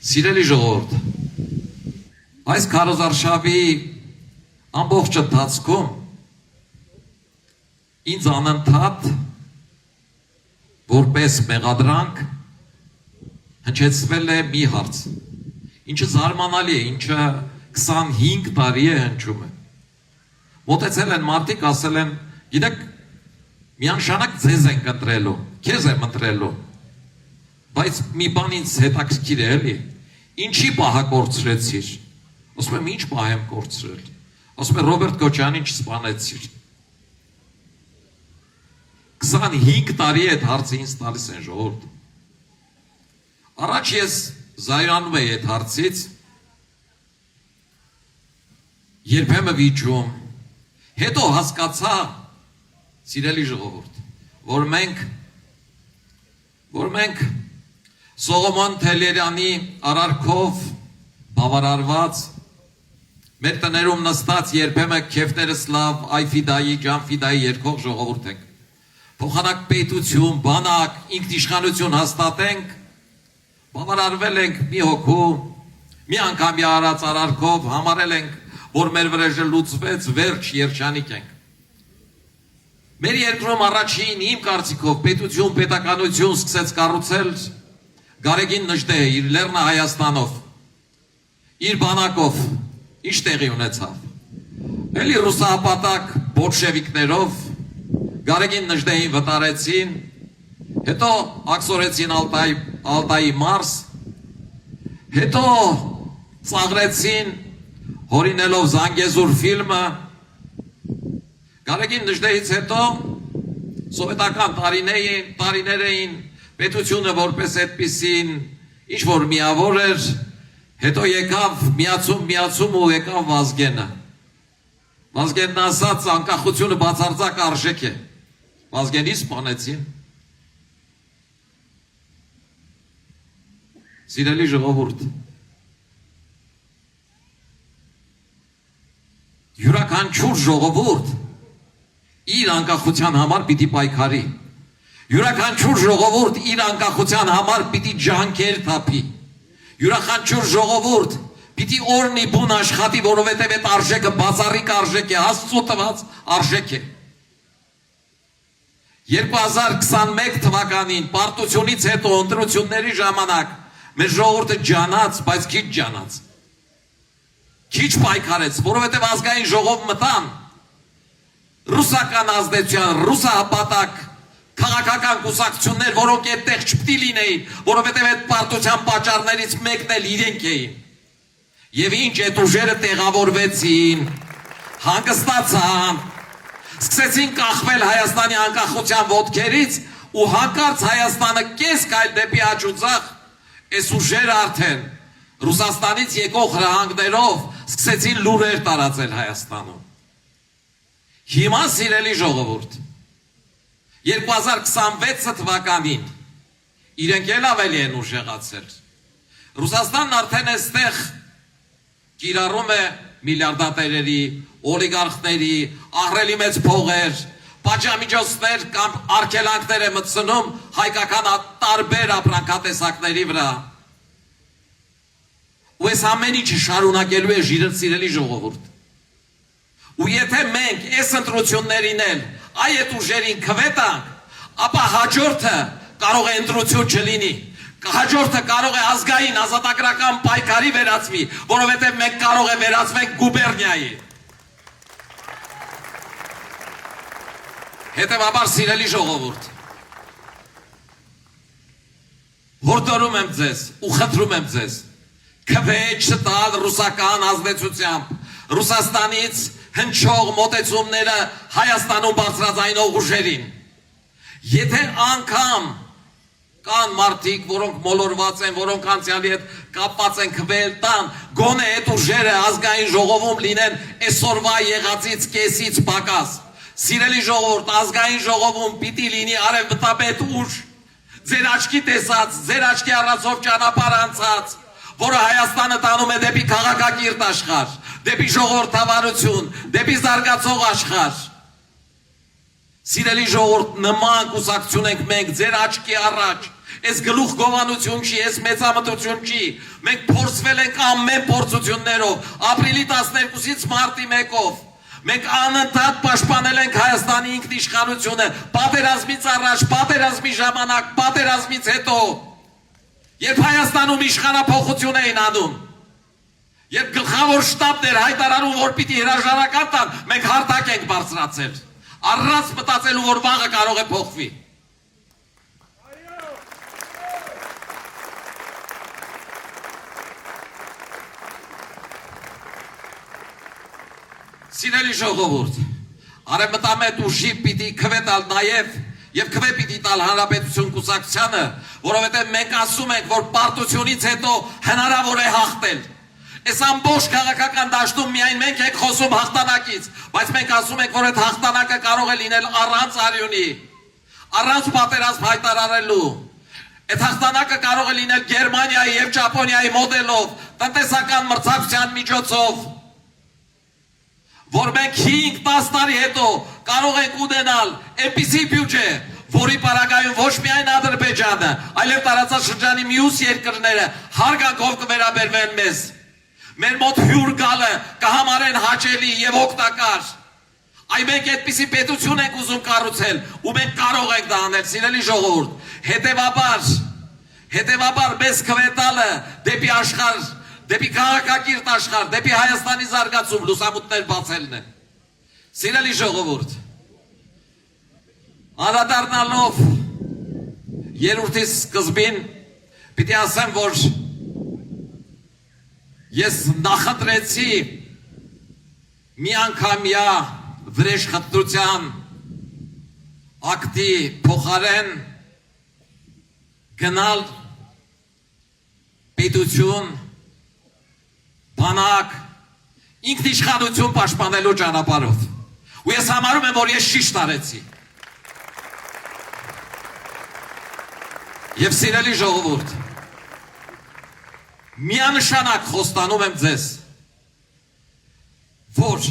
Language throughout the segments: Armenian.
Սիրելի ժողովուրդ, այս քարոզարշավի ամբողջ ընթացքում ինձ անընդհատ որպես մեղադրանք հնչեցվել է մի հարց, ինչը զարմանալի է, ինչը 25 տարի է հնչում է։ Մոտեցել են մարդիկ, ասել են, գիտեք, միանշանակ ձեզ ենք ընտրելու, քեզ եմ ընտրելու, բայց մի բան ինձ հետաքրքիր է, էլի, ինչի պահը կորցրեցիր։ Ասում եմ, ինչ պահ եմ կորցրել։ Ասում եմ, Ռոբերտ Քոչարյանին չսպանեցիր։ 25 տարի այդ հարցը ինձ տալիս են ժողովուրդ։ Առաջ ես զայրանում էի այդ հարցից, երբեմն վիճում, հետո հասկացա, սիրելի ժողովուրդ, որ մենք Սողոմոն Թելերյանի արարքով բավարարված, մեր տներում նստած երբեմն քեֆներս լավ, այֆիդայի, ջանֆիդայի երկող ժողովուրդ ենք։ Փոխանակ պետություն, բանակ, ինքնիշխանություն հաստատենք, բավարարվել ենք մի հոգու, մի անգամյա արած արարքով, համարել ենք, որ մեր վրեժը լուծվեց, վերջ երջանիկ ենք։ Մեր երկրում առաջին իմ կարծիքով պետություն, պետականություն սկսեց կառուցել Գարեգին Նժդեհը իր Լեռնա Հայաստանով, իր բանակով, ինչ տեղի ունեցավ։ Էլի ռուսահապատակ բոլշևիկներով Գարեգին Նժդեհին վտարեցին, հետո աքսորեցին Ալտայի մարզ, հետո ծաղրեցին հորինելով Զանգեզուր ֆիլմը, Գարեգին Նժդեհից հետո սովետական տարիներ էին, պետությունը որպես այդպիսին ինչ-որ միավոր էր, հետո եկավ միացում ու եկավ Վազգենը։ Վազգենն ասաց անկախությունը բացարձակ արժեք է։ Վազգենի սպանեցին։ Սիրելի ժողովուրդ, յուրաքանչյուր ժողովուրդ իր անկախության համար պիտի պայքարի։ Յուրաքանչյուր ժողովուրդ իր անկախության համար պիտի ջանքեր թափի։ Յուրաքանչյուր ժողովուրդ պիտի օրնի բուն աշխատի, որովհետև այդ արժեքը բացառիկ արժեք է, Աստծո տված արժեք է։ 2021 թվականին պարտությունից հետո ընտրությունների ժամանակ մեր ժողովուրդը ջանաց, բայց քիչ ջանաց։ Քիչ պայքարեց, որովհետև ազգային ժողով մտան ռուսական ազդեցության, ռուսահապատակ քաղաքական կուսակցություններ, որոնք այդտեղ չպետք է լինեին, որովհետև այդ պարտության պատճառներից մեկն էլ իրենք էին։ Եվ ինչ այդ ուժերը տեղավորվեցին, հանգստացան, սկսեցին կախվել Հայաստանի անկախության ոտքերից ու հանկարծ Հայաստանը կես քայլ դեպի աջ ու ձախ, այս ուժերը արդեն Ռուսաստանից եկող հրահանգներով սկսեցին լուրեր տարածել Հայաստանում։ Հիմա սիրելի ժողովուրդ, 2026 թվականին իրենք էլ ավելի են ուժեղացել։ Ռուսաստանն արդեն այստեղ կիրառում է միլիարդատերերի, օլիգարխների, ահռելի մեծ փողեր, պատժամիջոցներ կամ արգելանքներ է մտցնում հայկական տարբեր ապրանքատեսակների վրա։ Ու այս ամեն ինչը շարունակելու է սիրելի ժողովուրդ։ Ու եթե մենք այս ընտրություններին էլ այդ ուժերին քվետանք, ապա հաջորդը կարող է ընտրություն չլինի, հաջորդը կարող է ազգային ազատագրական պայքարի վերածվի, որովհետև մենք կարող է վերածվենք գուբերնիայի։ Հետևաբար սիրելի ժողովուրդ, հորդորում եմ ձեզ ու խնդրում եմ ձեզ, քվեջ չտալ ռուսական ազդեցությամբ, Ռուսաստանից հնչող մոտեցումները Հայաստանում բարձրաձայնող ուժերին։ Եթե անգամ կան մարդիկ, որոնք մոլորված են, որոնք անցյալի հետ կապված են քվել տան, գոնե այդ ուժերը ազգային ժողովում լինեն այսօրվա եղածից կեսից պակաս։ Սիրելի ժողովուրդ, ազգային ժողովում պիտի լինի արևմտապետ ուժ, ձեր աչքի տեսած, ձեր աչքի առածով ճանապարհ անցած, որը Հայաստանը տանում է դեպի քաղաքակիրթ աշխարհ, դեպի ժողովրդավարություն, դեպի զարգացող աշխարհ։ Սիրելի ժողովուրդ, նման կուսակցություն ենք մենք ձեր աչքի առաջ, Այս գլուխ գովանություն չի, այս մեծամտություն չի։ Մենք փորձվել ենք ամեն փորձություններով, ապրիլի 12-ից մարտի 1-ով։ Մենք անընդհատ պաշտպանել ենք Հայաստանի ինքնիշխանությունը, պատերազմից առաջ, պատերազմի ժամանակ, պատերազմից հետո, երբ Հայաստանում իշխանափոխություն էին անում, երբ գլխավոր շտաբն էր հայտարարում, որ պիտի հրաժարական տան, մենք հարթակ ենք բարձրացել, առանց մտածելու, որ վաղը կարող է փոխվի։ Սիրելի ժողովուրդ, արևմտամետ ուժի պիտի քվե տալ նաև եւ քվե պիտի տալ հանրապետություն կուսակցությանը, որովհետեւ մենք ասում ենք, որ պարտությունից հետո հնարավոր է հաղթել։ Այս ամբողջ քաղաքական դաշտում միայն մենք ենք խոսում հաղթանակից, բայց մենք ասում ենք, որ այդ հաղթանակը կարող է լինել առանց արյունի, առանց պատերազմ հայտարարելու։ Այդ հաղթանակը կարող է լինել Գերմանիայի եւ Ճապոնիայի մոդելով, տնտեսական մրցակցության միջոցով, որ մենք 5-10 տարի հետո կարող ենք ունենալ այնպիսի բյուջե, որի պարագայում ոչ միայն Ադրբեջանը, այլև տարածաշրջանի մյուս երկրները հարգանքով կվերաբերվեն մեզ։ Մեր մոտ հյուր գալը կհամարեն հաճելի եւ օգտակար։ Այ մենք այդպիսի պետություն ենք ուզում կառուցել ու մենք կարող ենք դա անել, սիրելի ժողովուրդ։ Հետևաբար մեզ քվետալը դեպի աշխարհ, դեպի քաղաքակիրթ աշխարհ, դեպի Հայաստանի զարգացում լուսամուտներ բացելն է։ Սիրելի ժողովուրդ, անդրադառնալով երրորդի սկզբին, պիտի ասեմ, որ ես նախընտրեցի միանգամյա վրեժխնդրության ակտի փոխարեն գնալ պետություն, բանակ, ինքնիշխանություն պաշտպանելու ճանապարհով։ Ու ես համարում եմ, որ ես ճիշտ արեցի։ Եվ սիրելի ժողովուրդ, միանշանակ խոստանում եմ ձեզ, որ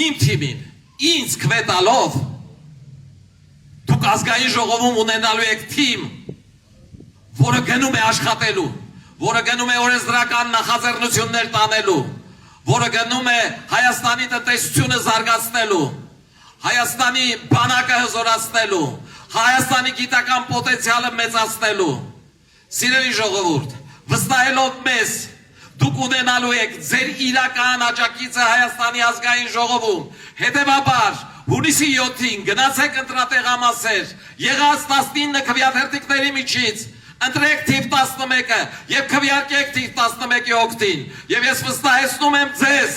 իմ թիմին, ինձ քվետալով, դուք ազգային ժողովում ունենալու եք թիմ, որը գնում է աշխատելու, որը գնում է օրենսդրական նախաձեռնություններ տանելու, որը գնում է Հայաստանի տնտեսությունը զարգացնելու, Հայաստանի բանակը հզորացնելու, Հայաստանի գիտական պոտենցիալը մեծացնելու։ Սիրելի ժողովուրդ, վստահելով մեզ, դուք ունենալու եք ձեր իրական աջակիցը Հայաստանի ազգային ժողովում։ Հետևաբար, հունիսի 7-ին գնացեք ընտրատեղամասեր, եղած 19 քվեաթերթիկների միջից, ընտրեք թիվ 11-ը եւ քվեարկեք թիվ 11-ի օգտին։ Եվ ես վստահեցնում եմ ձեզ,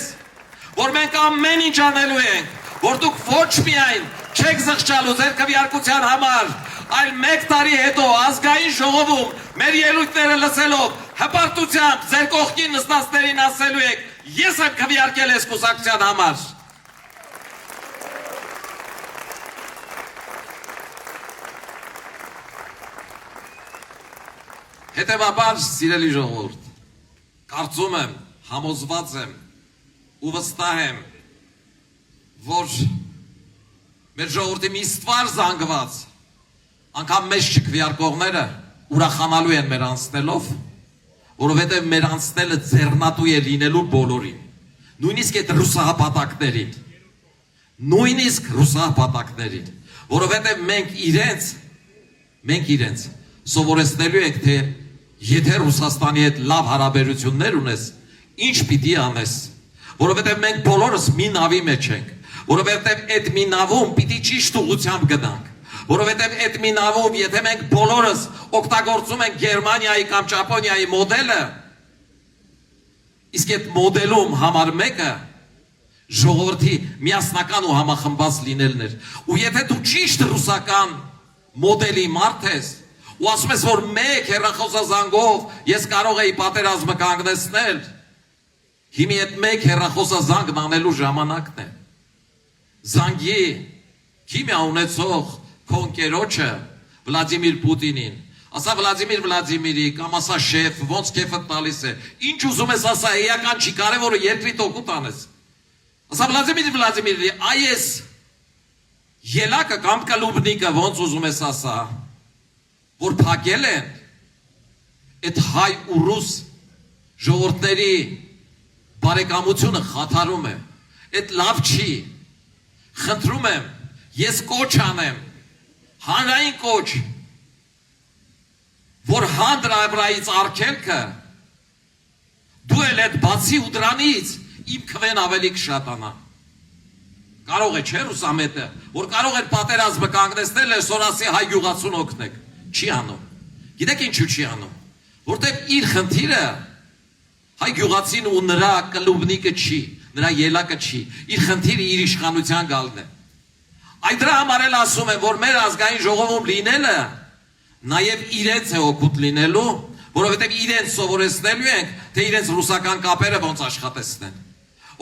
որ մենք ամեն ինչ անելու ենք, որ դուք ոչ միայն չեք զղջալու ձեր քվեարկության համար, այլ մեկ տարի հետո ազգային ժողովում մեր ելույթները լսելով հպարտությամբ ձեր կողքին նստածներին ասելու եք, ես եմ քվեարկել այս կուսակցության համար։ Հետևաբար, սիրելի ժողովուրդ, կարծում եմ, համոզված եմ ու վստահ եմ, որ մեր ժողովրդի մի ստվար զանգված, անգամ մեզ չքվեարկողները ուրախանալու են մեր անցնելով, որովհետև մեր անցնելը ձեռնատու է լինելու բոլորին, նույնիսկ այդ ռուսահապատակներին, որովհետև մենք իրենց սովորեցնելու ենք, թե եթե Ռուսաստանի հետ լավ հարաբերություններ ունես, ինչ պիտի անես, որովհետև մենք բոլորս մի նավի մեջ ենք, որովհետև այդ մի նավում պիտի ճիշտ ուղղությամբ գնանք, որովհետև այդ մի նավում, եթե մենք բոլորս օգտագործում ենք Գերմանիայի կամ Ճապոնիայի մոդելը, իսկ այդ մոդելում համար մեկը ժողովրդի միասնական ու համախմբված լինելն էր, ու եթե դու ճիշտ ռուսական մոդելի մարդ ես, ու ասում ես, որ մեկ հեռախոսազանգով ես կարող էի պատերազմը կանգնեցնել, հիմի այդ մեկ հեռախոսազանգն անելու ժամանակն է։ Զանգի քիմիա ունեցող քո ընկերոջը Վլադիմիր Պուտինին, ասա Վլադիմիր Վլադիմիրի, կամ ասա շեֆ, ոնց քեֆդ տալիս է, ինչ ուզում ես ասա, էական չի, կարևորը երկրի տոկուտ անես։ Ասա Վլադիմիր Վլադիմիրի, այս ելակը կամ կլուբնիկը ոնց ուզում ես ասա, որ փակել են այդ հայ ու ռուս ժողովուրդների բարեկամությունը խաթարում է, այդ լավ չի, խնդրում եմ, ես կոչ անեմ, հանրային կոչ, որ հանդրայից արգելքը, դու էլ այդ բացի ու դրանից իմ քվեն ավելի կշատանա, կարող է չէ ռուսամետը, որ կարող էր պատերազմը կանգնեցնել է Սորասի հայ գյուղացուն օգնեք, չի անում, գիտեք ինչու չի անում, որտեղ իր խնդիրը հայ գյուղացին ու նրա կլուբնիկը չի, նրա ելակը չի, իր խնդիրը իր իշխանության գալն է, այդ դրա համար էլ ասում եմ, որ մեր ազգային ժողովում լինելը նաև իրենց է օգուտ լինելու, որովհետև իրենց սովորեցնելու ենք, թե իրենց ռուսական կապերը ոնց աշխատեցնեն,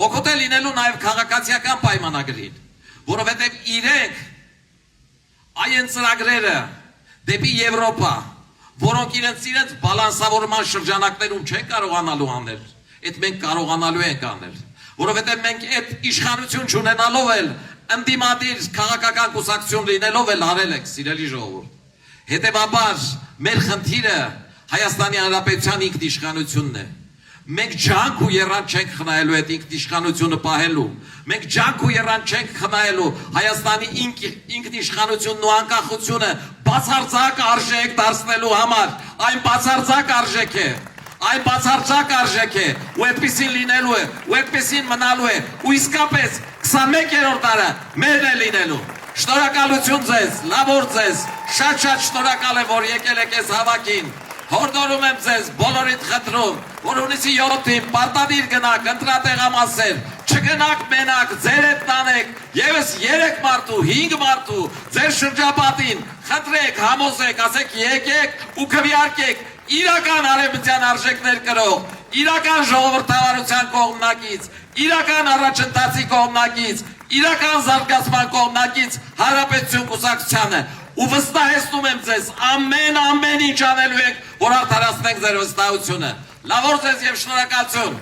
օգուտ է լինելու նաև քաղաքացիական պայմանագրին, որովհետև իրենք այն ծրագրերը դեպի Եվրոպա, որոնք իրենց բալանսավորման շրջանակներում չեն կարողանալու անել, այդ մենք կարողանալու ենք անել, որովհետև մենք այդ իշխանություն չունենալով էլ ընդդիմադիր քաղաքական կուսակցություն լինելով էլ արել ենք, սիրելի ժողովուրդ, հետևաբար մեր խնդիրը Հայաստանի Հանրապետության ինքնիշխանությունն է, մենք ջանք ու եռան չենք խնայելու այդ ինքնիշխանությունը պահելու, մենք ջանք ու եռան չենք խնայելու Հայաստանի ինքնիշխանությունն ու անկախությունը բացարձակ արժեք դարձնելու համար, այն բացարձակ արժեք է, այն բացարձակ արժեք է, ու այդպեսին լինելու է, ու այդպեսին մնալու է, ու իսկապես 21-րդ դարը մերն է լինելու։ Շնորհակալություն ձեզ, լավ օր ձեզ, շատ շնորհակալ եմ, որ եկել եք այս հավաքին։ Հորդորում եմ ձեզ, բոլորիդ խնդրում, որ հունիսի 7-ին պարտադիր գնաք, ընտրատեղամասեր, չգնաք մենակ, ձեր հետ տանեք, ևս 3 մարդու, 5 մարդու, ձեր շրջապատին, խնդրեք, համոզեք, ասեք եկեք ու քվեարկեք իրական արևմտյան արժեքներ կրող, իրական ժողովրդավարության կողմնակից, իրական առաջընթացի կողմնակից, իրական զարգացման կողմնակից Հանրապետություն կուսակցությանը ու վստահեցնում եմ ձեզ ամեն ինչ անելու ենք, որ արդարացնենք ձեր վստահությունը։ Լավ օր ձեզ եւ շնորհակալություն։